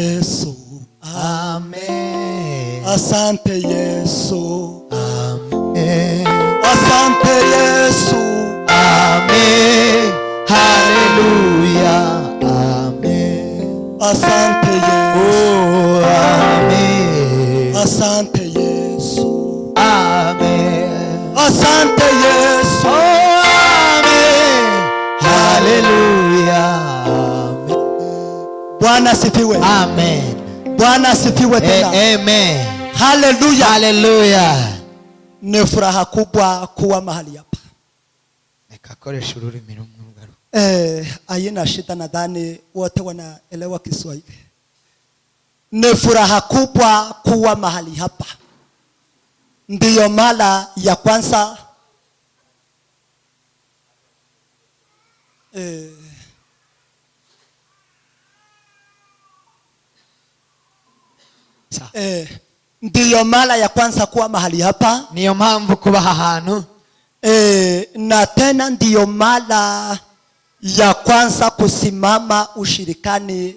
Yesu, Amen. asante Yesu, Amen. asante Yesu, Amen. Hallelujah. Amen. asante Yesu, Oh, Amen. asante Yesu, Amen. asante Yesu. Oh, Amen. Hallelujah. Bwana asifiwe. Amen. Bwana asifiwe tena. Amen. Hallelujah. Hallelujah. Ni furaha kubwa kuwa mahali hapa. Nikakoresha ururimi rumwe. Haina shida, nadhani wote wanaelewa Kiswahili. Ni furaha kubwa kuwa mahali hapa. Ndiyo mara ya kwanza ndiyo mara ya kwanza kuwa mahali hapa. Niyo mpamvu kuba ahantu. Na tena ndiyo mara ya kwanza kusimama ushirikani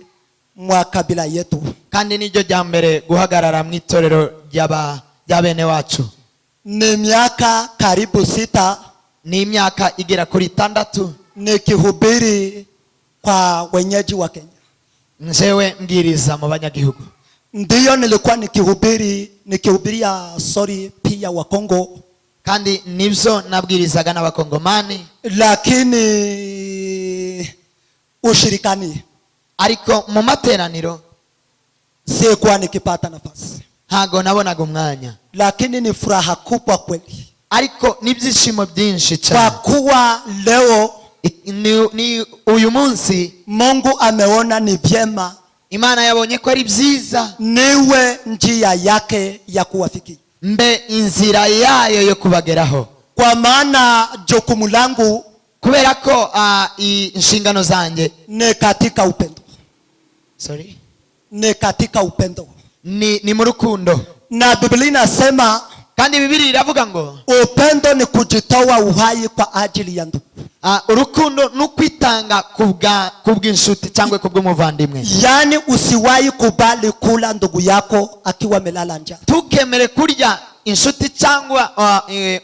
mwa kabila yetu. Kandi niryo rya mbere guhagarara mu itorero rya bene wacu. Ni miaka karibu 6. Ni imyaka igera kuri 6 nikihubiri kwa wenyeji wa Kenya. Njewe mbwiriza mu banyagihugu. Ndiyo nilikuwa nikihubiria pia wa Kongo. Kandi nibyo nabwirizaga n'abakongomani. Lakini ushirikani, ariko mu materaniro sikuwa nikipata nafasi. Ntago nabonaga umwanya. Lakini ni furaha kubwa kweli. Ariko nibyishimo byinshi cyane. Kwa kuwa leo ni uyu munsi Mungu ameona ni vyema, Imana yabonye ko ari byiza niwe njia yake ya kuwafikia, mbe inzira yayo yo kubageraho. Kwa maana jukumu langu, kubera ko inshingano zanjye ni katika upendo. Ni katika upendo. Ni mu rukundo. Na Biblia inasema, kandi Biblia iravuga ngo upendo ni kujitoa uhai kwa ajili ya ndugu. Urukundo nukwitanga kubw'inshuti cyangwa kubw'umuvandimwe. Yani usiwahi kubali kula ndugu yako akiwa melala njaa. Tukemere kurya inshuti cyangwa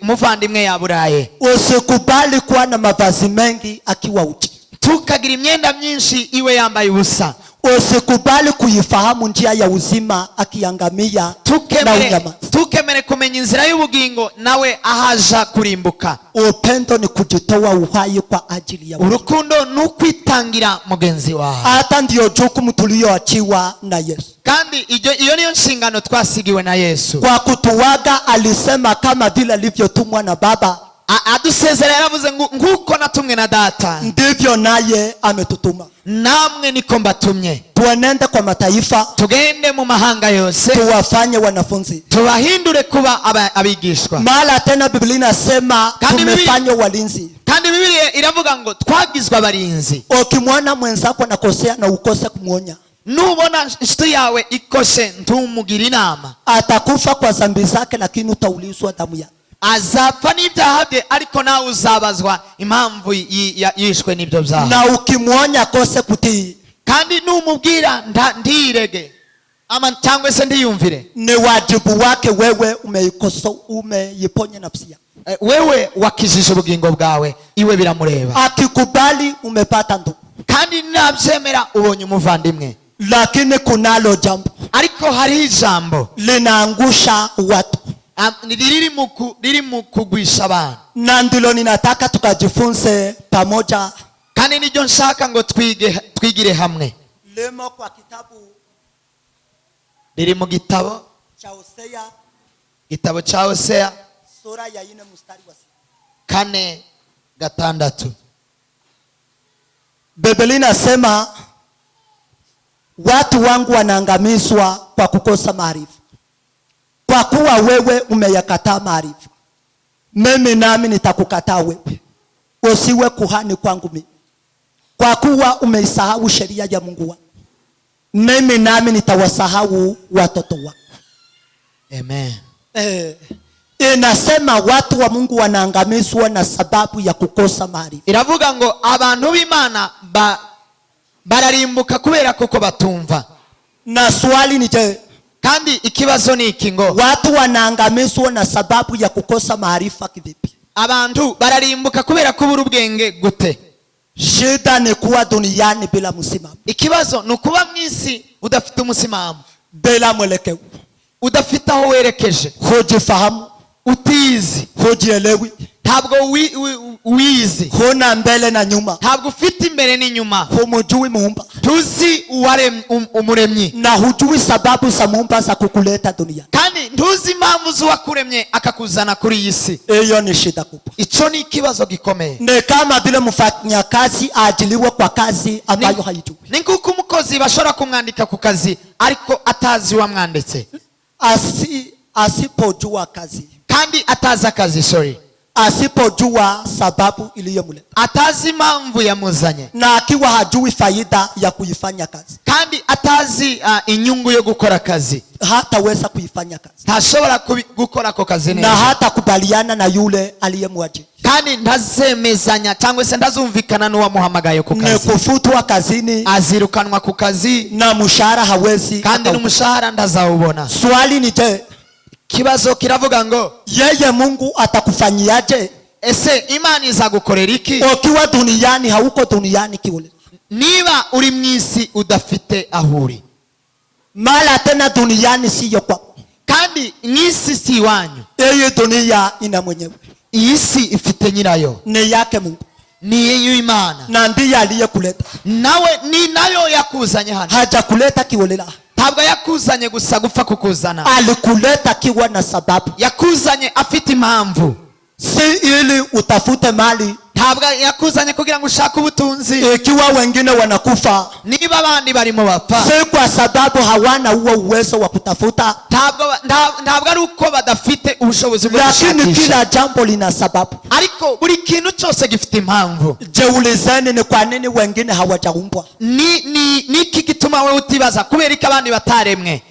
umuvandimwe yaburaye. Usikubali kuwa na mavazi mengi akiwa uchi. Tukagira imyenda myinshi iwe yambaye ubusa. Usikubali kuifahamu njia ya uzima akiangamia na unyama. Tukemere kumenya inzira y'ubugingo nawe ahaja kurimbuka. Upendo ni kujitoa uhai kwa ajili ya wengine. Urukundo nukwitangira mugenzi wawe. Hata ndio jukumu tulioachiwa na Yesu. Kandi iyo niyo nshingano twasigiwe na Yesu. Kwa kutuaga alisema kama vile alivyotumwa na Baba, adusezera yaravuze nguko natumwe na Data, ndivyo naye ametutuma. Namwe niko mbatumye. Tuenende kwa mataifa, tugende mu mahanga yose, tuwafanye wanafunzi, tubahindure kuba abigishwa. Mara tena Biblia inasema tumefanywa walinzi. Kandi Biblia iravuga ngo twagizwe abarinzi. Ukimwona mwenzako anakosea na ukose kumwonya, nubona inshuti yawe ikoshe ntumugira inama, atakufa kwa dhambi zake, lakini utaulizwa damu yake. Azapfa n'ibyaha bye, ariko nawe uzabazwa impamvu yishwe n'ibyo byaha. Na ukimwonya kose kutii, kandi numubwira ndirege ama cyangwa se ndiyumvire, ni wajibu wake wewe umeiponya nafsi yako. Wewe wakijije ubugingo bwawe, iwe biramureba. Akikubali umepata ndugu, kandi nabyemera ubonye umuvandimwe. Lakini kunalo jambo, ariko hari ijambo linaangusha watu, liri mu kugwisha abantu. Na ndilo ninataka tukajifunze pamoja. Kandi nijyo nshaka ngo twigire hamwe. Lemo kwa kitabu, liri mu gitabo cha Hosea, gitabo cha Hosea sura ya 4 mstari wa 4-6. Biblia inasema watu wangu wanaangamizwa kwa kukosa maarifa. Kwa kuwa wewe umeyakataa maarifa, mimi nami nitakukataa wewe, usiwe kuhani kwangu mimi. Kwa kuwa umeisahau sheria ya Mungu wako, mimi nami nitawasahau watoto wako. Amen. Inasema watu wa Mungu wanaangamizwa na sababu ya kukosa maarifa. Iravuga ngo abantu b'Imana bararimbuka kubera kuko batumva. Na swali ni je, kandi ikibazo ni iki ngo watu wanaangamizwa na sababu ya kukosa maarifa kivipi? abantu bararimbuka kubera kubura ubwenge gute? Shida ni kuwa duniani bila msimamo, ikibazo ni ukuba mwisi udafite umusimamo, bila mwelekeo, udafite aho werekeje, hujifahamu, utizi, hujielewi, ntabwo wizi, huna mbele na nyuma, ntabwo ufite imbere n'inyuma, humujui Muumba, tuzi umuremyi, na hujui sababu za Muumba za kukuleta duniani, kandi ntuzi impamvu z'uwakuremye akakuzana kuri iyi si. Hiyo ni shida kubwa. Ico ni ikibazo gikomeye. Ni kama vile mfanyakazi aajiliwe kwa kazi ambayo haijui. Ni kuko umukozi bashobora kumwandika ku kazi ariko atazi wamwanditse, asipojua kazi, kandi atazi akazi, asipojua sababu iliyomleta, atazi impamvu yamuzanye, na akiwa hajui faida ya kuifanya kazi, kandi atazi inyungu yo gukora kazi, hataweza kuifanya kazi, ntashobora gukora ko kazi neza, na hata kubaliana na yule aliyemwajiri, kandi ntazemezanya cyangwa se ndazumvikana n'uwamuhamagaye ku kazi. Ni kufutwa kazini, azirukanwa ku kazi, na mshahara hawezi, kandi n'umushahara ndazawubona. Swali ni je, kibazo kiravuga ngo yeye Mungu atakufanyiaje? Ese Imana izagukorera iki ukiwa duniani hauko duniani kiule, niba uri mwisi udafite ahuri? Mala tena duniani siyo kwako, kandi mwisi si wanyu. Hii dunia ina mwenyewe, iyi si ifite nyirayo, ni yake Mungu, ni Imana, na ndiye aliyekuleta, nawe ni nayo yakuzanye hano. hajakuleta kiholela, ntabwo yakuzanye gusa gupfa kukuzana, alikuleta kiwa na sababu, yakuzanye afite impamvu, si ili utafute mali, ntabwo yakuzanye kugira ngo ushake ubutunzi. Ikiwa wengine wanakufa, niba abandi barimo bapfa, si kwa sababu hawana huo uwezo wa kutafuta, ntabwo ari uko badafite ubushobozi bwo lakini gushakisha, kila jambo lina sababu, ariko buri kintu cyose gifite impamvu. Jeulizeni ni kwa nini wengine hawajaumbwa? Niki gituma wewe utibaza kubera ko abandi bataremwe?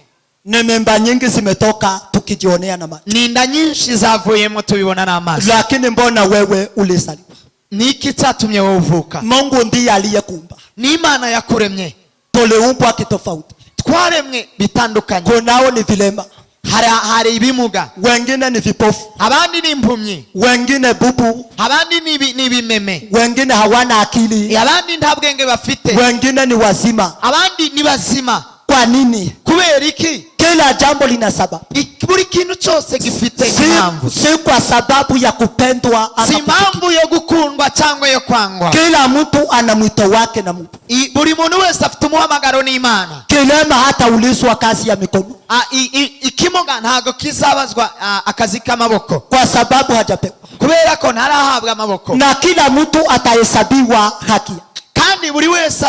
Ni mimba nyingi zimetoka tukijionea na macho, ni inda nyinshi zavuyemo tubibona n'amaso, lakini mbona wewe ulizaliwa? Niki cyatumye wowe uvuka? Mungu ndiye aliyekuumba, ni Imana yakuremye. tuliumbwa kitofauti, twaremwe bitandukanye. kunao ni vilema, hari ibimuga, wengine ni vipofu, abandi ni impumyi, wengine bubu, abandi ni bimeme, wengine hawana akili, abandi nta bwenge bafite, wengine ni wazima. abandi ni bazima. Kwa nini? kubera iki? Kila jambo lina sababu, buri kintu cyose gifite impamvu. si kwa sababu ya kupendwa ama si impamvu yo gukundwa cyangwa yo kwangwa. Kila mtu ana mwito wake na Mungu, buri muntu wese afite umuhamagaro n'Imana. kilema hata ulizwa kazi ya mikono, ikimuga ntago kizabazwa akazi k'amaboko, kwa sababu hajapewa, kubera ko ntarahabwa amaboko. na kila mtu atahesabiwa haki, kandi buri wese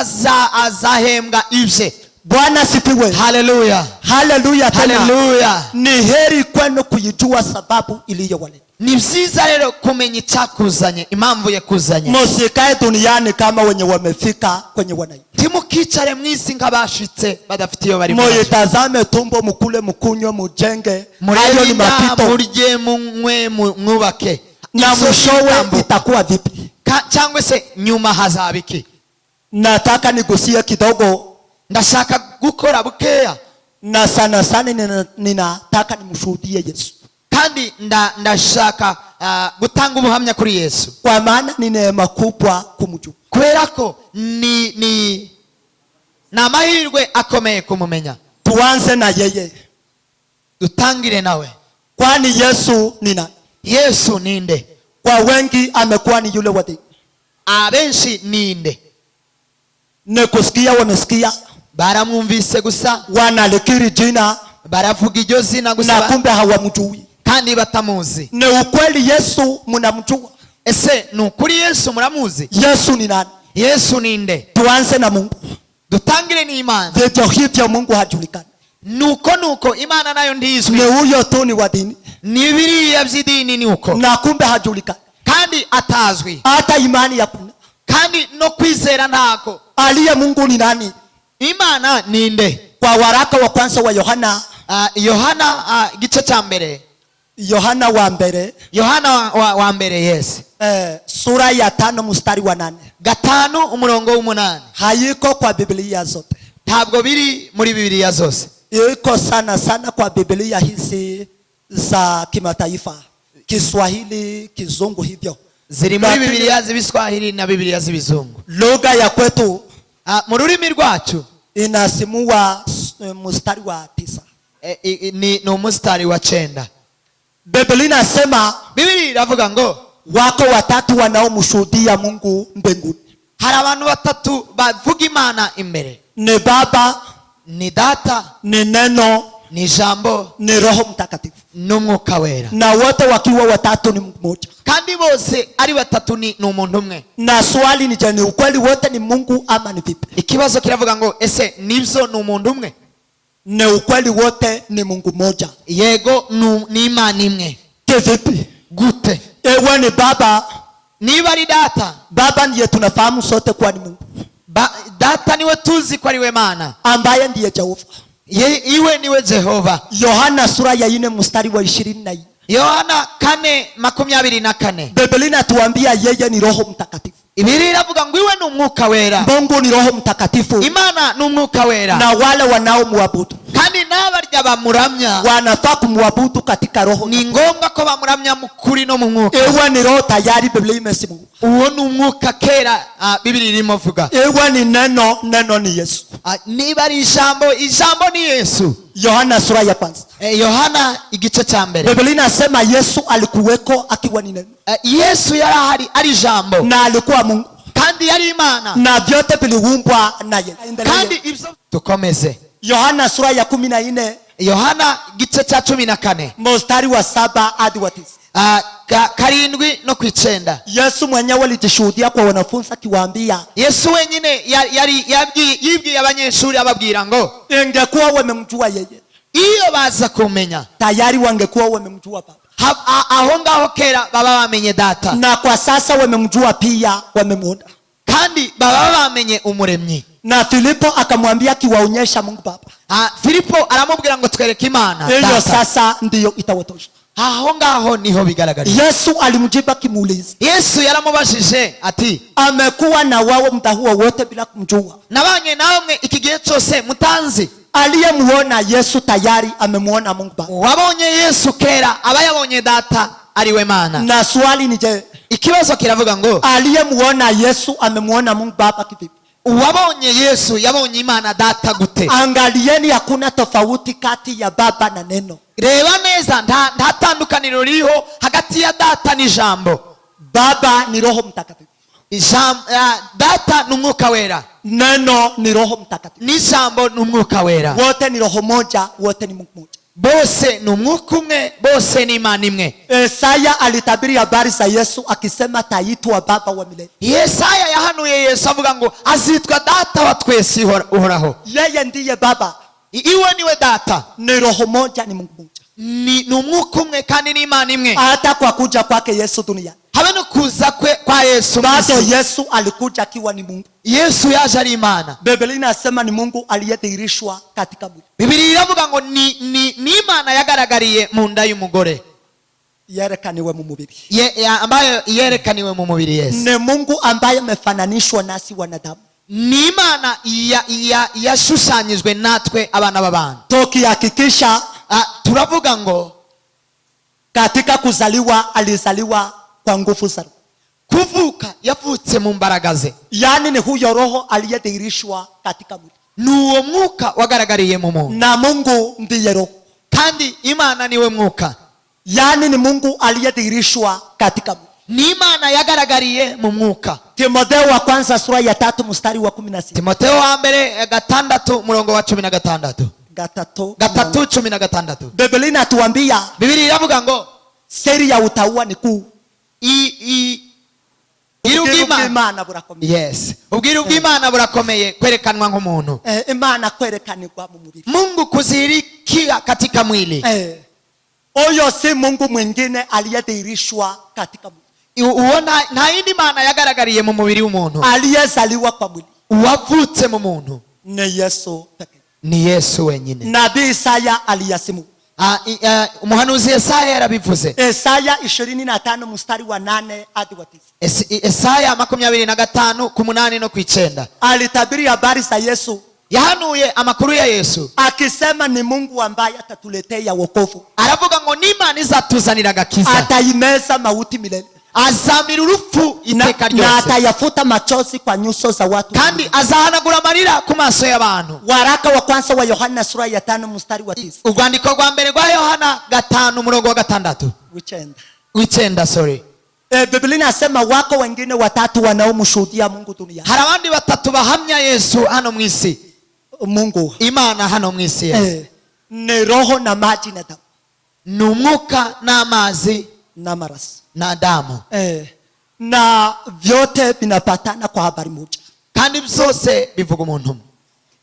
azahembwa ibye. Bwana sifiwe. Haleluya, haleluya tena. Haleluya. Ni heri kwenu kujua sababu iliyowaleta. Ni byiza rero kumenya icyakuzanye, impamvu yakuzanye. Msikae duniani kama wenye wamefika kwenye wanai, timukicare mwisi nk'abashitse badafite iyo bari. Muyitazame tumbo, mukule, mukunywe, mujenge, hayo ni mapito. Murye, munywe, mwubake, na mwishowe itakuwa vipi? cyangwa se nyuma hazabiki? Nataka nigusie kidogo, ndashaka gukora bukeya, na sana sana ninataka nimshuhudie Yesu, kandi ndashaka gutanga ubuhamya kuri Yesu, kwa maana ni neema kubwa kumjua, kubera ko ni amahirwe akomeye kumumenya. Tuanze na yeye, dutangire nawe. Kwani Yesu ni nani? Yesu ninde? Kwa wengi amekuwa ni yule wa dini, abenshi ninde? Nikusikia wamesikia, baramwumvise gusa, wanalikiri jina, baravuga iryo zina gusa, na kumbe hawamjui, kandi batamuzi. Ni ukweli Yesu mnamjua? Ese ni ukuri Yesu muramuzi? Yesu ni nani? Yesu ninde? Tuanze na Mungu, dutangire ni Imana. vivyo hivyo Mungu hajulikani, nuko Imana nayo ndizwi. Ni huyo tu ni wa dini, ni biriya by'idini ni uko, na kumbe hajulikani, kandi atazwi, hata imani yakuna, kandi no kwizera ntako. Aliye Mungu ni nani? Imana ninde? Kwa waraka wa kwanza wa Yohana, gice cha mbere, Yohana wa mbere, yes, sura ya 5 mstari wa 8, 5 umurongo wa 8. Haiko kwa Biblia zote, ntabwo biri muri Bibiliya zose. Iko sana sana kwa Biblia hizi za kimataifa, Kiswahili, Kizungu hivyo. Ziri muri Bibiliya z'Ibiswahili na Bibiliya z'Ibizungu. Lugha ya kwetu mu rurimi rwacu inasimua mstari wa 9. Ni mstari wa 9. Biblia inasema, Biblia iravuga ngo wako watatu wanaomshuhudia Mungu mbinguni. hari abantu batatu bavuga Imana imbere. Ni Baba, ni Data, ni Neno, ni Ijambo, ni Roho Mtakatifu. n'Umwuka wera. Na wote wakiwa watatu ni Mungu mmoja. Kandi bose ari batatu ni umuntu umwe. Na swali ni je, ni ukweli wote ni Mungu ama ni vipi? Ikibazo kiravuga ngo ese nibyo ni umuntu umwe? Ni ukweli wote ni Mungu mmoja. Yego ni Imana imwe. Kivipi? Gute? Ewe ni Baba. Niba ari Data, Baba ndiye tunafahamu sote kwa ni Mungu. Data niwe tuzi kwa ariwe Mana, ambaye ndiye Jehova. Iwe niwe Jehova. Yohana sura ya 4 mstari wa 24. Yohana 4:24. Biblia inatuambia yeye ni Roho Mtakatifu. Biblia iravuga ngo iwe ni Umwuka wera. Mungu ni Roho Mtakatifu. Imana ni Umwuka wera. Na wale wanaomwabudu, kandi n'abarya bamuramya, wanafaa kumwabudu katika roho. Ni ngombwa ko bamuramya mu kuri no mu mwuka. Ewe ni roho tayari, Biblia imesimua. Uwo ni umwuka kera, Biblia irimo vuga. Ewe ni neno, neno ni Yesu. Niba ari Ijambo, Ijambo ni Yesu. Yohana sura ya 1. Yohana igice cha mbere. Biblia inasema Yesu alikuweko akiwa ni neno. Yesu yarahari ari Ijambo. Na alikuwa Mungu. Kandi yari Imana. Na vyote viliumbwa naye. Kandi ibyo tukomeze. Yohana sura ya 14. Yohana igice cha 14. Mstari wa 7 hadi wa 9. 7 no 9. Yesu mwenyewe alijishuhudia kwa wanafunzi akiwaambia. Yesu wenyine yibwiye abanyeshuri ababwira ngo ingekuwa wamemjua yeye, iyo baza kumenya, tayari wangekuwa wamemjua Baba. Aho ngaho kera baba bamenye Data. Na kwa sasa wamemjua pia, wamemwona. Kandi baba bamenye Umuremyi. Na Filipo akamwambia akiwaonyesha Mungu Baba. Filipo aramubwira ngo twereke Imana. Hiyo sasa ndiyo itawatosha. Aho ngaho niho bigaragara. Yesu alimjiba kimuuliza. Yesu yaramubashije ati, amekuwa na wao muda huo wote bila kumjua? Nabanye namwe iki gihe cyose mutanzi. Aliyemuona Yesu tayari amemuona Mungu Baba. Wabonye Yesu kera aba yabonye Data ariwe Mana. Na swali ni je, ikibazo kiravuga ngo aliyemuona Yesu amemuona Mungu Baba kivipi? Wabonye Yesu yabonye Imana Data gute? Angalieni, hakuna tofauti kati ya Baba na Neno. Reba neza, nta tandukaniro ririho hagati ya Data n'Ijambo. Baba ni Roho Mtakatifu. Data ni Umwuka wera. Neno ni Roho Mtakatifu. N'Ijambo ni Umwuka wera. Wote ni roho moja, wote ni Mungu moja. Bose ni umwuka umwe, bose ni Imana imwe. Isaya alitabiri habari za Yesu akisema ataitwa Baba wa milele. Yesaya yahanuye Yesu avuga ngo azitwa Data wa twese uhoraho. Yeye ndiye Baba. Iwe niwe Data. Ni roho moja, ni Mungu moja. Ni umwuka umwe kandi ni Imana imwe. Hata kwa kuja kwake Yesu duniani, habe no kuza kwa Yesu, bado Yesu alikuja akiwa ni Mungu. Yesu yaje ari Imana. Biblia inasema ni Mungu aliyedhihirishwa katika mwili. Biblia iravuga ngo ni Imana yagaragariye mu nda y'umugore. Yerekaniwe mu mubiri. Ambayo yerekaniwe mu mubiri Yesu. Ni Mungu ambaye amefananishwa nasi wanadamu. Ni Imana yashushanyijwe natwe abana b'abantu. Tukihakikisha turavuga ngo katika kuzaliwa alizaliwa kwa nguvu za Roho. Kuvuka yavutse mu mbaraga ze. Yani ni huyo Roho aliyedhihirishwa katika mwili. Nuwo mwuka wagaragariye mu muntu. Na Mungu ndiye Roho. Kandi Imana niwe mwuka. Yani ni Mungu aliyedhihirishwa katika mwili. Ni Imana yagaragariye mu mwuka. Timotheo wa kwanza sura ya 3 mstari wa 16. Timotheo wa mbere 6 murongo wa 16. 3:16. Biblia inatuambia, Biblia iravuga ngo siri ya utaua ni kuu. Imana burakomeye. Yes. Ubwira bw'Imana burakomeye kwerekanwa nk'umuntu. Imana kwerekanirwa mu mubiri. Mungu kuzirikia katika mwili. Oyo si Mungu mwingine aliyedhihirishwa katika mwili. Uona nta yindi Mana yagaragariye mu mubiri w'umuntu. Aliyezaliwa kwa mwili, wavutse mu muntu, ni Yesu pekee. Ni Yesu wenyine. Nabii Isaya aliyasimu. Umuhanuzi Yesaya yarabivuze. Isaya 25 mstari wa 8 hadi wa 9. Isaya 25 ku 8 no ku 9. Alitabiri habari za Yesu. yahanuye amakuru ya Yesu akisema ni Mungu ambaye atatuletea wokovu, aravuga ngo n'Imana izatuzanira agakiza, ataimeza mauti milele, azamira urupfu iteka na ryose, atayafuta machozi kwa nyuso za watu, kandi azahanagura amarira ku maso y'abantu. Waraka wa kwanza wa Yohana sura ya 5 mstari wa 9. Urwandiko rwa mbere rwa Yohana 5 umurongo wa 6 w'icyenda. Biblia inasema wako wengine watatu wanaomshuhudia Mungu duniani. Hari abandi batatu bahamya Yesu hano mu isi. Mungu, Imana hano mu isi. Ni roho na maji na damu. Ni umwuka n'amazi na maraso na damu. Na vyote vinapatana kwa habari moja, kandi byose bivuga umuntu.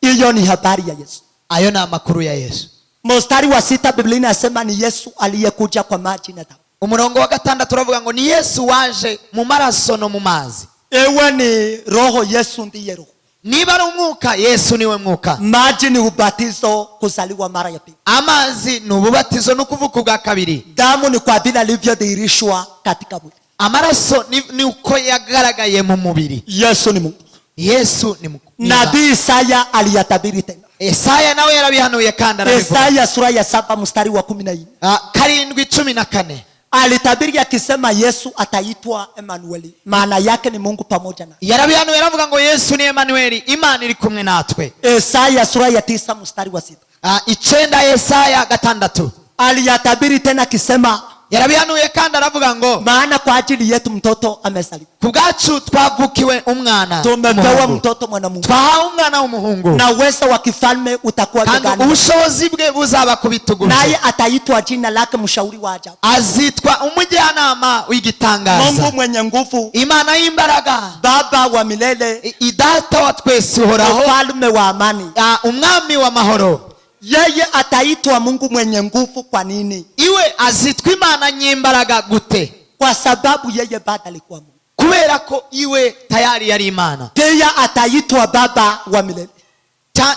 Hiyo ni habari ya Yesu. Ayo ni amakuru ya Yesu. Mstari wa 6 Biblia inasema ni Yesu aliyekuja kwa maji na damu. Umurongo wa 6 turavuga ngo ni Yesu waje mu maraso no mu mazi. Ewe ni roho, Yesu ndiye roho. Niba ari umwuka, Yesu niwe mwuka. Maji ni ubatizo, kuzaliwa mara ya pili. Amazi ni ububatizo no kuvuka bwa kabiri. Damu ni kwa vile alivyodhihirishwa katika mwili. Amaraso ni uko yagaragaye mu mubiri. Yesu ni Mungu. Yesu ni Mungu. Nabii Isaya aliyatabiri tena. Isaya nawe yarabihanuye kandi arabivuga. Isaya sura ya 7 mstari wa 14. 7:14. Alitabiri akisema Yesu ataitwa Emanueli, maana yake ni Mungu pamoja na. Yarabihanuye aravuga ngo Yesu ni Emanueli, Imana iri kumwe natwe. Isaya sura ya 9 mstari wa 6. 9 Isaya 6. Aliyatabiri tena akisema, yarabihanuye kandi aravuga ngo maana kwa ajili yetu mtoto amezaliwa, kubwacu twavukiwe umwana, tumepewa mtoto mwanamume, twahawe umwana w'umuhungu, na uwezo wa kifalme utakuwa begani, ubushobozi bwe buzaba ku bitugu, naye ataitwa jina lake mshauri wa ajabu, azitwa umujyanama w'igitangaza, Mungu mwenye nguvu, Imana y'imbaraga, Baba wa milele, idata wa twese uhoraho, mfalme wa amani, umwami wa mahoro. Yeye ataitwa Mungu mwenye nguvu. Kwa nini? Iwe azitwa Imana nyimbaraga gute? Kwa sababu yeye bado alikuwa Mungu. Kubera ko iwe tayari yari Imana. Pia ataitwa Baba wa milele,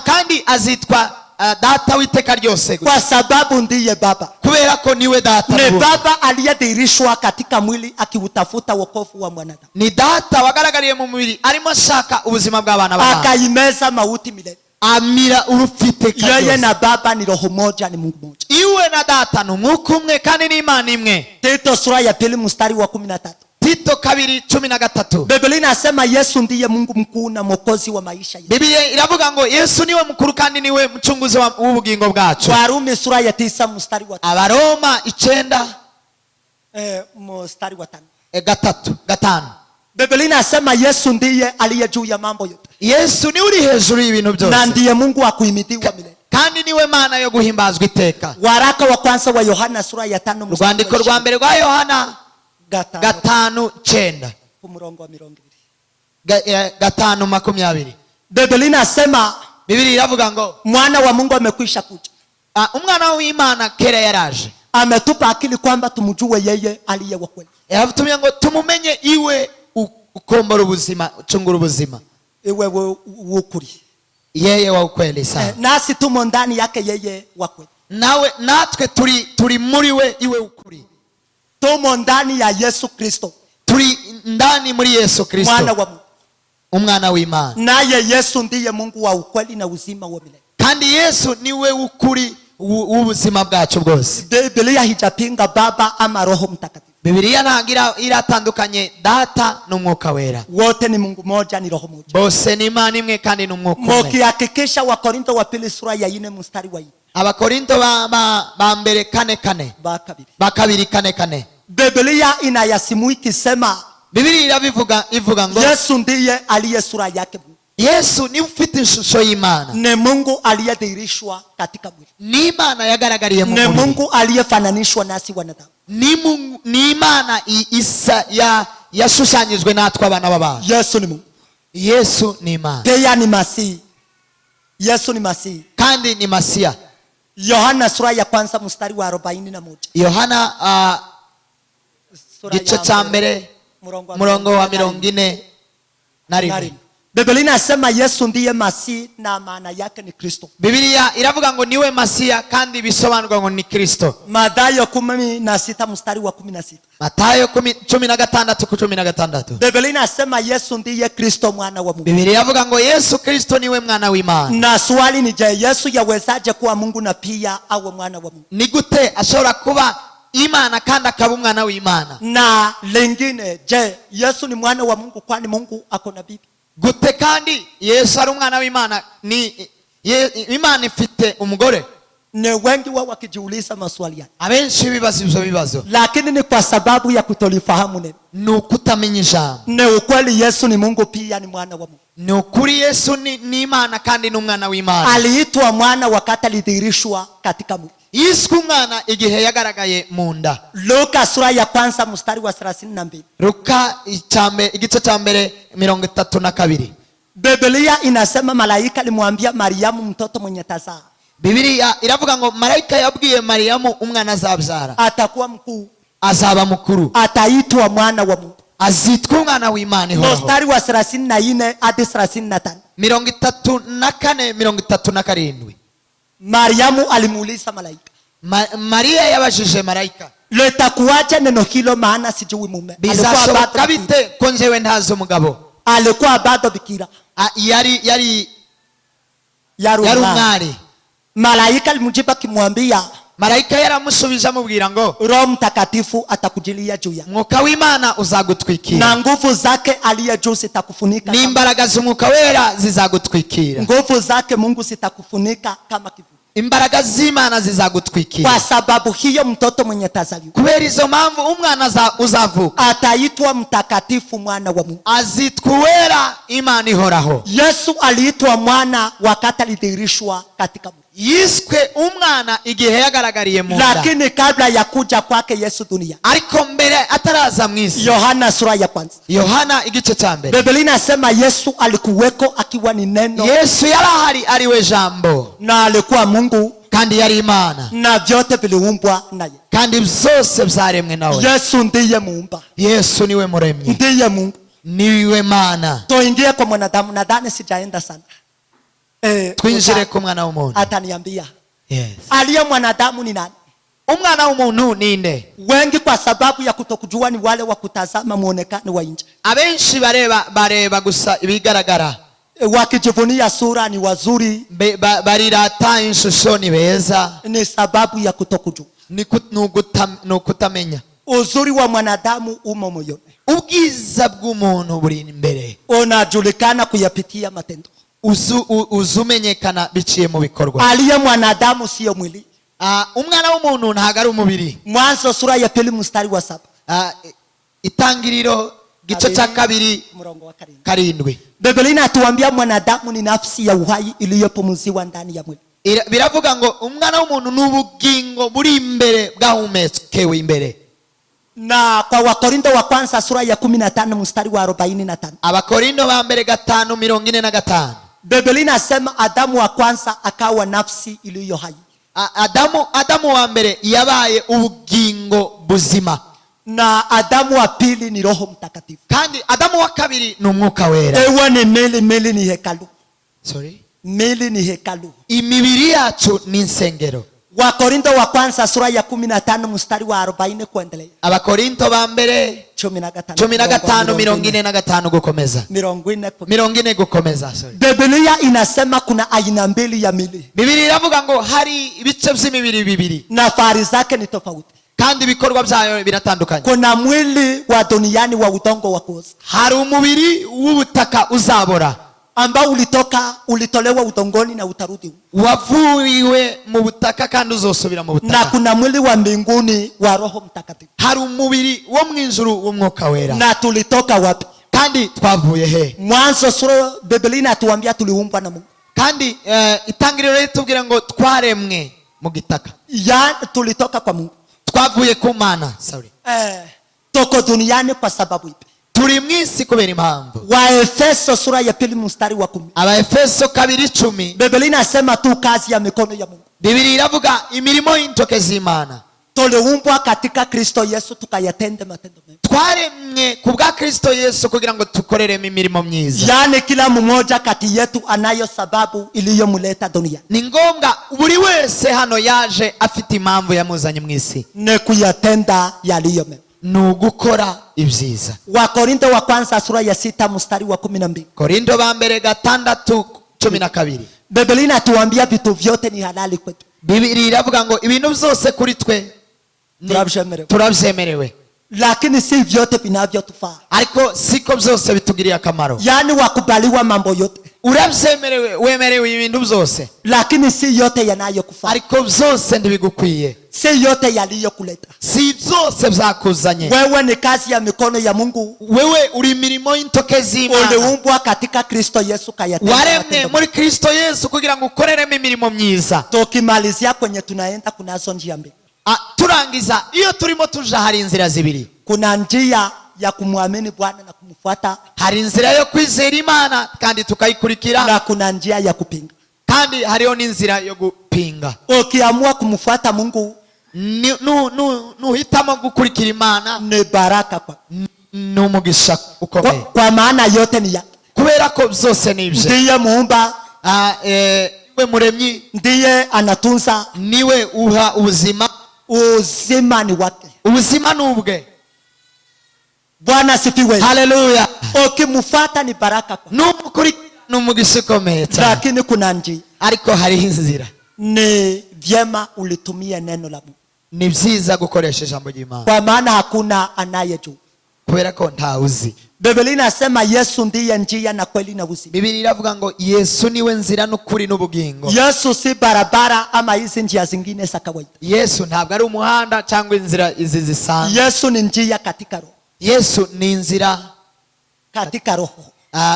kandi azitwa data w'iteka ryose, kwa sababu ndiye Baba. Kubera ko niwe data. Ni Baba aliyedhihirishwa katika mwili akiutafuta wokovu wa mwanadamu. Ni data wagaragariye mu mubiri arimo ashaka ubuzima bw'abana b'abantu, akaimeza mauti milele, amira urufite kabisa. Yeye na Baba ni roho moja, ni Mungu moja. Iwe na data ni umwuka umwe kandi ni Imana imwe. Tito sura ya 2 mstari wa 13. Tito 2:13. Biblia inasema Yesu ndiye Mungu mkuu na mwokozi wa maisha yetu. Biblia iravuga ngo Yesu niwe mukuru kandi niwe mchunguzi w'ubugingo bwacu. Warumi sura ya 9 mstari wa 5. Abaroma 9 mstari wa 5. Biblia inasema Yesu ndiye aliye juu ya mambo yote. Yesu ni uri hejuru y'ibintu byose, na ndiye Mungu wa kuhimidiwa milele, kandi niwe Mana yo guhimbazwa iteka. Waraka wa kwanza wa Yohana sura ya 5 mstari wa 20. Urwandiko rwa mbere rwa Yohana 5:9 umurongo wa 20. 5:20. Biblia inasema, Biblia iravuga ngo mwana wa Mungu amekwisha kuja. Umwana w'Imana kera yaraje, ametupa akili kwamba tumjue yeye aliye wa kweli. Yavutumye ngo tumumenye iwe ukombora ubuzima, ucungura ubuzima, iwe ukuri, yeye wa ukweli sana. Nasi tumo ndani yake yeye wa kweli, nawe natwe turi muri we iwe ukuri. Tumo ndani ya Yesu Kristo, turi ndani muri Yesu Kristo, mwana wa Mungu, umwana w'Imana. Naye Yesu ndiye Mungu wa ukweli na uzima wa milele, kandi Yesu niwe ukuri ubuzima bwacu bwose. Biblia hijapinga Baba ama Roho Mtakatifu. Biblia ntagira iratandukanye data n'umwuka wera, wote ni Mungu moja, ni roho moja, bose ni Imana imwe kandi n'umwuka umwe. Mukihakikisha Wakorintho wa 2 sura ya 4 mstari wa 4. Abakorintho ba mbere 4:4, ba kabiri 4:4. Biblia inayasimua ikisema, Biblia ivuga ngo Yesu ndiye aliye sura yake Mungu. Yesu ni ufite ishusho y'Imana, ni Mungu aliyedhihirishwa katika mwili, ni Imana yagaragariye mu mubiri, ni Mungu aliyefananishwa nasi wanadamu, ni Imana isa yashushanyijwe natwe abana b'abantu. Yesu ni Mungu, Yesu ni Imana, pia ni Masihi. Yesu ni Masihi kandi ni Masia. Yohana sura ya 1 mstari wa 41. Yohana gice cha mbere murongo wa 41. Biblia inasema Yesu ndiye Masihi na maana yake ni Kristo. Biblia iravuga ngo niwe Masiya kandi bisobanurwa ngo ni Kristo. Mathayo 16 mstari wa 16. Matayo 16:16. Biblia inasema Yesu ndiye Kristo mwana wa Mungu. Biblia iravuga ngo Yesu Kristo niwe mwana w'Imana. Na swali ni je, Yesu yawezaje kuwa Mungu na pia awe mwana wa Mungu? Ni gute ashobora kuba Imana kandi akaba umwana w'Imana? Na lingine, je, Yesu ni mwana wa Mungu kwani Mungu ako na bibi? Gute kandi Yesu ari umwana w'Imana, ni Imana ifite umugore? Ni wengi wao wakijiuliza maswali haya. Abenshi bibaza ibyo bibazo. Lakini ni kwa sababu ya kutolifahamu neno. Ni ukutamenya ijambo. Ni ukweli Yesu ni Mungu pia ni mwana wa Mungu. Ni ukuri Yesu ni Imana kandi ni umwana w'Imana. Aliitwa mwana wakati alidhihirishwa katika mwili. Yiswe umwana igihe yagaragaye mu nda. Luka sura ya kwanza mstari wa 32. Luka igice cya mbere 32. Biblia inasema malaika alimwambia Mariamu mtoto mwenye tazaa. Biblia iravuga ngo malaika yabwiye Mariamu umwana azabyara. Atakuwa mkuu. Azaba mukuru. Ataitwa mwana wa Mungu. Azitwa umwana w'Imana ihoraho. Mstari wa 34 hadi 35. 34 37. Mariamu alimuuliza malaika. Maria yabajije malaika, litakuwaje neno hilo maana sijui mume? Bizashoboka bite ko njyewe ntazi umugabo? Alikuwa bado bikira. Yari umwari. Malaika alimjibu akimwambia, malaika yaramusubije amubwira ngo Roho Mtakatifu atakujilia juu yako. Mwuka w'Imana uzagutwikira. Na nguvu zake aliye juu zitakufunika. Ni imbaraga z'Umwuka wera zizagutwikira. Nguvu zake Mungu zitakufunika kama kivuli. Imbaraga z'Imana zizagutwikira. Kwa sababu hiyo mtoto mwenye tazaliwa. Kubera izo mpamvu umwana uzavuka ataitwa mtakatifu mwana wa Mungu. Azitwa wera Imana ihoraho. Yesu aliitwa mwana wakati alidhihirishwa katika mwili. Yiswe umwana igihe yagaragariye mu nda. Lakini kabla ya kuja kwake Yesu dunia. Ariko mbere ataraza mwisi. Yohana sura ya kwanza. Yohana igice cya mbere. Biblia inasema Yesu alikuweko akiwa ni neno. Yesu yarahari ariwe jambo. Na alikuwa Mungu kandi yari Imana. Na vyote viliumbwa naye. Kandi byose byaremwe nawe. Yesu ndiye muumba. Yesu niwe muremyi. Ndiye Mungu. Niwe Mana. Tuingie kwa mwanadamu, nadhani sijaenda sana. Twinjire ku mwana w'umuntu. Ataniambia. Yes. Aliye mwanadamu ni nani? Umwana w'umuntu ninde? Wengi kwa sababu ya kutokujua ni wale wa kutazama muonekano wa nje. Abenshi bareba gusa ibigaragara. Wakijivunia sura ni wazuri. Barirata ishusho ni beza. Ni sababu ya kutokujua. Ni kutamenya. Uzuri wa mwanadamu umo moyoni. Ubwiza bw'umuntu buri imbere. Unajulikana kuyapitia matendo. Uzumenyekana biciye mu bikorwa. Aliye mwanadamu sio mwili. Umwana w'umuntu ntago ari umubiri. Mwanzo sura ya 2 mstari wa 7. Itangiriro gice cya 2 murongo wa 7. Biblia inatuambia mwanadamu ni nafsi ya uhai iliyopumziwa ndani ya mwili. Biravuga ngo umwana w'umuntu n'ubugingo buri imbere bwahumetskewe imbere. Na kwa Wakorintho wa kwanza sura ya 15 mstari wa 45. Abakorintho ba mbere 5:45. Biblia inasema Adamu wa kwanza akawa nafsi iliyo hai. Adamu wa mbere yabaye ubugingo buzima. Na Adamu wa pili ni Roho Mtakatifu. Kandi Adamu wa kabiri ni umwuka wera. Ewe ni mili ni hekalu. Sorry? Mili ni hekalu. Imibiri yacu ni insengero. Wakorintho wa kwanza sura ya 15 mstari wa 40 kuendelea. Abakorintho ba mbere 15:45 gukomeza. 40 gukomeza. Sorry. Biblia inasema kuna aina mbili ya mili. Biblia iravuga ngo hari ibice by'imibiri bibiri. Na fari zake ni tofauti. Kandi ibikorwa byayo biratandukanye. Kuna mwili wa duniani wa udongo wa kuoza. Hari umubiri w'ubutaka uzabora. Ambao ulitolewa udongoni na utarudi. Wavuiwe mu butaka kandi uzosubira mu butaka. Na kuna mwili wa mbinguni wa Roho Mtakatifu. Hari umubiri wo mw'ijuru w'umwuka wera. Na tulitoka wapi? Kandi twavuye he? Mwanzo sura Biblia inatuambia tuliumbwa na Mungu. Kandi itangiriro ritubwira ngo twaremwe mu gitaka. Tulitoka kwa Mungu. Twavuye ku Mana. Sorry. Toko duniani kwa sababu ipi? Turi mwisi kubera impamvu. Waefeso sura ya 2 mstari wa 10. Abaefeso 2:10. Biblia inasema tu kazi ya mikono ya Mungu. Biblia iravuga imirimo y'intoke z'Imana. tuliumbwa katika Kristo Yesu tukayatende matendo mema. twaremwe kubwa Kristo Yesu kugira ngo tukoreremo imirimo myiza. Yani kila mmoja kati yetu anayo sababu iliyomleta dunia. Ni ngombwa buri wese hano yaje afite impamvu yamuzanye mu isi. Ne kuyatenda yaliyo mema. Nugukora ibyiza. Wakorintho wa kwanza sura ya 6 mstari wa 12. Korinto ba mbere 6:12. Biblia inatuambia vitu vyote ni halali kwetu. Biblia iravuga ngo ibintu byose kuri twe turabyemerewe. Lakini si vyote vinavyotufaa. Ariko siko byose bitugiriye akamaro. Yani wakubaliwa mambo yote. Urabyemerewe, wemerewe ibintu byose. Lakini si yote yanayokufaa. Ariko byose ndibigukwiye. Si yote yaliyokuleta. Si byose byakuzanye. Wewe ni kazi ya mikono ya Mungu. Wewe uri mirimo y'intoke z'Imana. Uliumbwa katika Kristo Yesu kayatenda. Waremwe muri Kristo Yesu kugira ngo ukoreremo imirimo myiza. Tukimalizia kwenye tunaenda kunazo njia mbili. Turangiza iyo turimo tuja hari inzira zibiri. Kuna njia ya kumwamini Bwana na kumfuata. Hari inzira yo kwizera Imana kandi tukayikurikira. Na kuna njia ya kupinga. Kandi hariho n'inzira yo gupinga. Ukiamua kumfuata Mungu, nuhitamo gukurikira Imana, ni baraka kwa. N'umugisha ukomeye. Kwa maana yote ni yake. Kubera ko byose ni ibye. Ndiye muumba. We muremyi. Ndiye anatunza. Niwe uha ubuzima. Uzima ni wake. Ubuzima nubwe. Bwana sifiwe. Haleluya. Ukimfuata ni baraka kwa. N'umugisha ukomeye. Lakini kuna njia. Ariko hari inzira. Ni vyema ulitumia neno la Mungu. Ni byiza gukoresha ijambo ry'Imana. Kwa maana hakuna anayejua. Kubera ko ntawuzi. Biblia inasema Yesu ndiye njia na kweli na uzima. Biblia iravuga ngo Yesu niwe nzira n'ukuri n'ubugingo. Yesu si barabara ama hizi njia zingine za kawaida. Yesu ntabwo ari umuhanda cyangwa inzira izi zisanzwe. Yesu ni njia katika roho. Yesu ni inzira katika roho.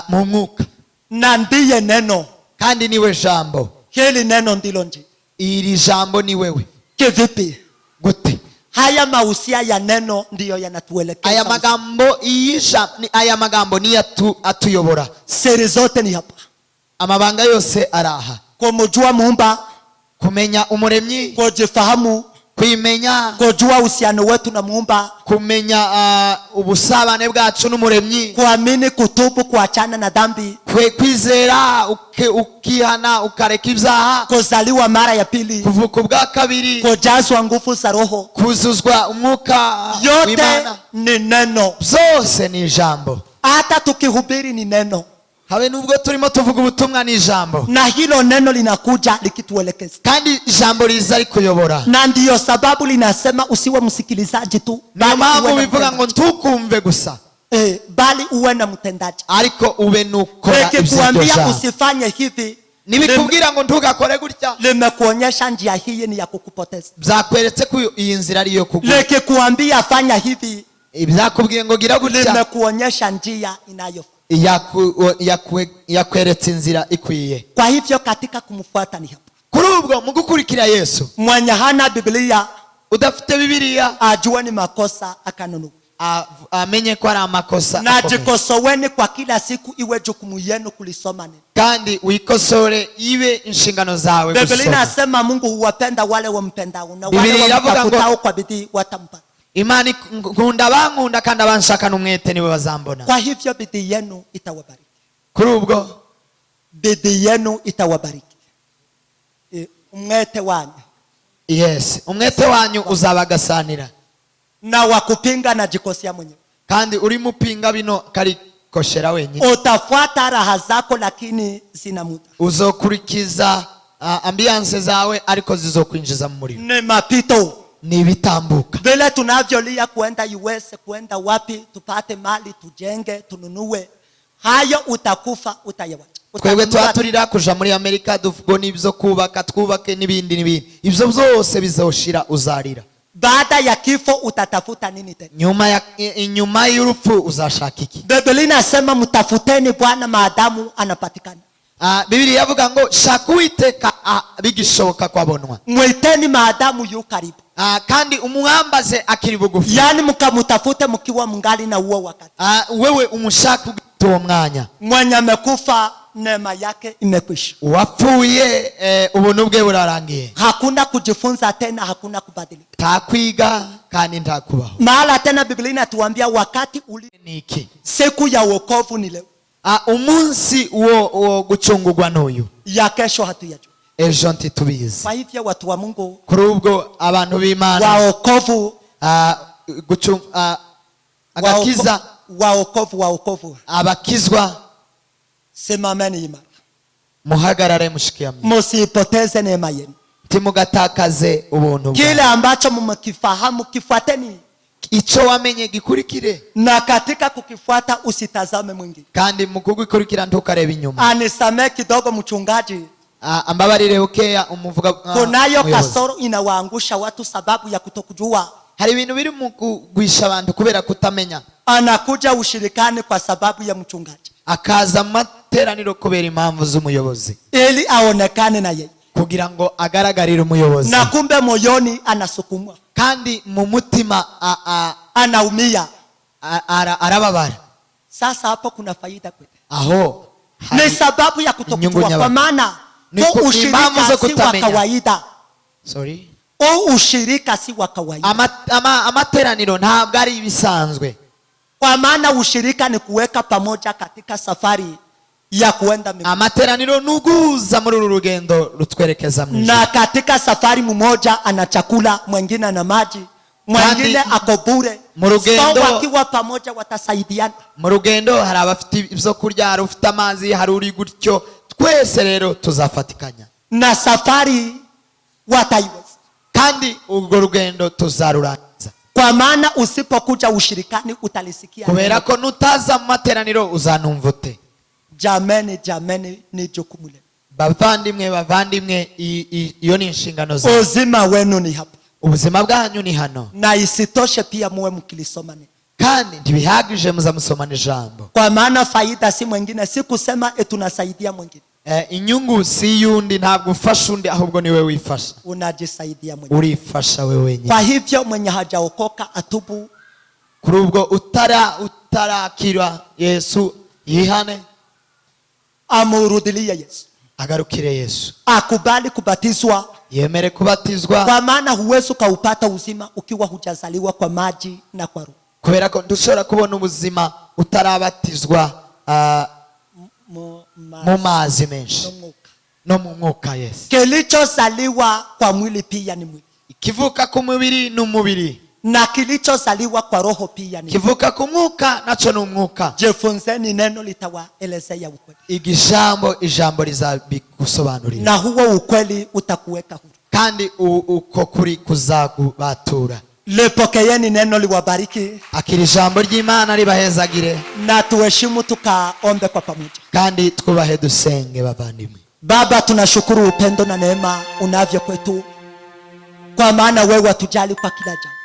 Mu mwuka. Na ndiye neno. Kandi niwe jambo. Hili neno ndilo njia. Iri jambo ni wewe. Kivipi? Gute. Haya mausia ya neno ndiyo yanatuelekeza. Aya magambo ni atuyobora. Siri zote ni hapa. Amabanga yose araha. Kumjua muumba, kumenya umuremyi, kujifahamu, kwimenya, kujua uhusiano wetu na muumba, kumenya ubusabane bwacu n'umuremyi, kuamini, kutubu, kuachana na dhambi, kwizera ukihana ukareka ibyaha, kuzaliwa mara ya pili, kuvuka bwa kabiri, kujazwa nguvu za roho, kuzuzwa umwuka w'Imana. Ni neno. Byose ni ijambo. Hata tukihubiri ni neno. Habe nubwo turimo tuvuga ubutumwa ni ijambo. Na hilo neno linakuja likituelekeza. Kandi ijambo liza likuyobora. Na ndiyo sababu linasema usiwe msikilizaji tu. Bali bivuga ngo ntukumve gusa. Bali uwe na mtendaji. Ariko ube nukora ibyo. Nikikuambia usifanye hivi, nibikubwira ngo ntugakore gutya, limekuonyesha njia hii ni ya kukupoteza. Byakweretse ko iyi nzira ari yo kugwa. Nikikuambia fanya hivi, byakubwiye ngo gira gutya, limekuonyesha njia inayofaa. Yakweretse inzira ikwiye. Kwa hivyo katika kumfuata ni hapa. Kuri ubwo mu gukurikira Yesu, mwenye hana Biblia, udafite Biblia, ajua ni makosa akanunu. Amenye ko ari amakosa. Na jikosoweni kwa kila siku, iwe jukumu yenu kulisoma neno. Kandi uikosore iwe inshingano zawe kusoma. Biblia inasema Mungu huwapenda wale wampendao, na wale wamtafutao kwa bidii watampata. Imani nkunda bankunda kandi abanshaka n'umwete niwe bazambona. Kwa hivyo bidii yenu itawabariki. Kuri ubwo bidii yenu itawabariki. Umwete wanyu. Yes, umwete wanyu uzabagasanira. Na wakupinga na jikosia mwenyewe. Kandi uri mupinga bino kari koshera wenyine. Utafuata raha zako lakini sina muda. Uzokurikiza ambiance zawe ariko zizokwinjiza mu muriro. Ni mapito. Ni bitambuka. Vile tunavyolia kuenda US, kuenda wapi, tupate mali, tujenge, tununue. Hayo utakufa, utayawacha. Twebwe twaturira kuja muri Amerika duvugo nibyo kubaka twubake nibindi nibindi. Ibyo byose bizoshira uzarira. Baada ya kifo utatafuta nini tena? Nyuma y'urupfu uzashaka iki? Biblia inasema mtafuteni Bwana maadamu anapatikana. Biblia yavuga ngo shaka Uwiteka bigishoboka kwabonwa. Mwiteni maadamu yu karibu. Kandi umwambaze akiri bugufi. Yani mkamutafute mkiwa mngali na uo wakati. Wewe umushaka uwo mwanya. Mwenye amekufa neema yake imekwisha. Uwapfuye ubuntu bwe burarangiye. Hakuna kujifunza tena, hakuna kubadilika. Ntakwiga kandi ntakubaho. Mahala tena Biblia inatuambia wakati Niki. Siku ya wokovu ni leo. Umunsi wo gucungurwa n'uyu. Ya kesho hatuyajua. Ejo ntitubizi. Kwa hivyo watu wa Mungu, kuri ubwo abantu b'Imana waokovu, agakiza, waokovu, abakizwa, simameni imara, muhagarare mushikamye, musipoteze neema yenu, timugatakaze ubuntu. Kile ambacho mmekifahamu kifuateni, icyo wamenye gikurikire, na katika kukifuata usitazame mwingine, kandi mukugikurikira ntukareba inyuma. Anisamee kidogo mchungaji, ambabarire ukeya umuvuga. Kunayo kasoro inawaangusha watu sababu ya kutokujua. Hari ibintu biri mu kugwisha abantu kubera kutamenya. Anakuja ushirikani kwa sababu ya mchungaji, akaza materaniro kubera impamvu z'umuyobozi, ili aonekane na yeye, kugira ngo agaragarire umuyobozi, na kumbe moyoni anasukumwa, kandi mu mutima anaumia, arababara. Sasa hapo kuna faida kweli? Aho ni sababu ya kutokujua, kwa maana ushirika si wa kawaida. Sorry. Ushirika si wa kawaida. Amateraniro ntabwo ari ibisanzwe. Kwa maana ushirika ni kuweka pamoja katika safari ya kuenda mbinguni. Amateraniro nuguza muri rugendo rutwerekeza mu ijuru. Na katika safari mmoja ana chakula, mwingine ana maji, mwingine ako bure. So wakiwa pamoja watasaidiana. Mu rugendo hari abafite ibyo kurya, hari ufite amazi, hari uri gutyo. Twese rero tuzafatikanya. Na safari wataiweza. Kandi urwo rugendo tuzarurangiza. Kwa maana usipokuja ushirikani utalisikia. Kubera ko nutaza mu materaniro uzanumvute. Jameni ni jukumu lenu. Bavandimwe iyo ni inshingano zawe. Uzima wenu ni hapa. Ubuzima bwanyu ni hano. Na isitoshe pia muwe mkilisoma neno. Kandi ntibihagije muzamusomana ijambo. Kwa maana faida si mwingine, si kusema tunasaidia mwingine. Inyungu si yundi, ntabwo ufasha undi, ahubwo ni wewe wifasha. Unajisaidia mwenyewe. Urifasha wewe wenyewe. Kwa hivyo mwenye hajaokoka atubu. Kuri ubwo utarakira Yesu yihane, amurudilie Yesu, agarukire Yesu, akubali kubatizwa, yemere kubatizwa. Kwa maana huwezi kuupata uzima ukiwa hujazaliwa kwa maji na kwa roho. Kubera ko ndushobora kubona ubuzima utarabatizwa mu mazi menshi no mu mwuka. Yesu, kilichozaliwa kwa mwili pia ni mwili, kivuka ku mubiri n'umubiri, na kilichozaliwa kwa roho pia ni kivuka ku mwuka nacho ni umwuka. Jifunzeni neno litawaelezea ukweli. Ijambo lizabigusobanurira, na huo ukweli utakuweka huru, kandi uko kuri kuzagubatura. Lepokeeni neno liwabariki. Akiri ijambo ry'Imana ribahezagire. Na tuheshimu tukaombe kwa pamoja. Kandi twubahe dusenge bavandimwe. Baba, tunashukuru upendo na neema unavyo kwetu, kwa maana wewe watujali kwa kila jambo,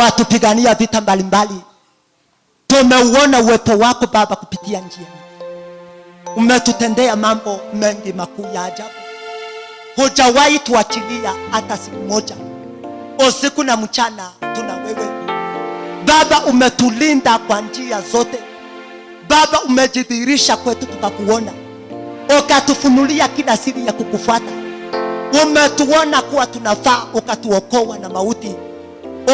watupigania vita mbalimbali. Tumeuona uwepo wako Baba kupitia njia. Umetutendea mambo mengi makuu ya ajabu. Hujawahi tuachilia hata siku moja. Usiku na mchana tuna wewe Baba. Umetulinda kwa njia zote Baba. Umejidhihirisha kwetu tukakuona, ukatufunulia kila siri ya kukufuata. Umetuona kuwa tunafaa, ukatuokoa na mauti,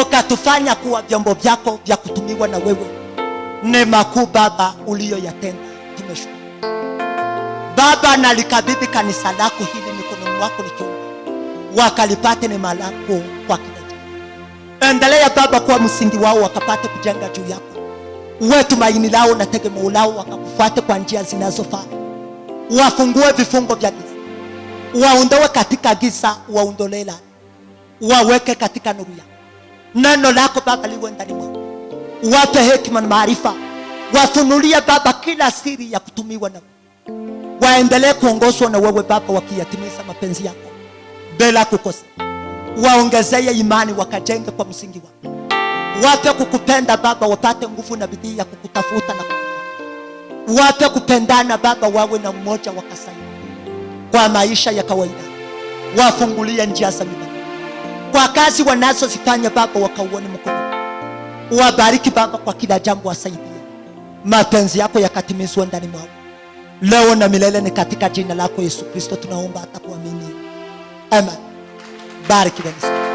ukatufanya kuwa vyombo vyako vya kutumiwa na wewe. Ni makuu Baba uliyoyatenda, tumeshukuru Baba. Na likabidhi kanisa lako hili mikononi mwako, nikiomba wakalipate neema lako kwa kila jambo. Endelea Baba kwa msingi wao, wakapate kujenga juu yako. Uwe tumaini lao na tegemeo lao, wakakufuate kwa njia zinazofaa. Wafungue vifungo vya giza, waondoe katika giza, waondolee la, waweke katika nuru yako. Neno lako Baba liwe ndani mwao, wape hekima na maarifa, wafunulie Baba kila siri ya kutumiwa na waendelee kuongozwa na wewe Baba, wakiyatimiza mapenzi yako bila kukosa. Waongezee imani, wakajenge kwa msingi wako. Wape kukupenda Baba, wapate nguvu na bidii ya kukutafuta na kukufuata. Wape kupendana Baba, wawe na umoja, wakasaidia kwa maisha ya kawaida. Wafungulie njia za mema kwa kazi wanazozifanya Baba, wakauone mkono. Wabariki Baba kwa kila jambo, wasaidie mapenzi yako yakatimizwe ndani mwao. leo na milele. Ni katika jina lako Yesu Kristo tunaomba hata kuamini. Amen. Bariki kanisa.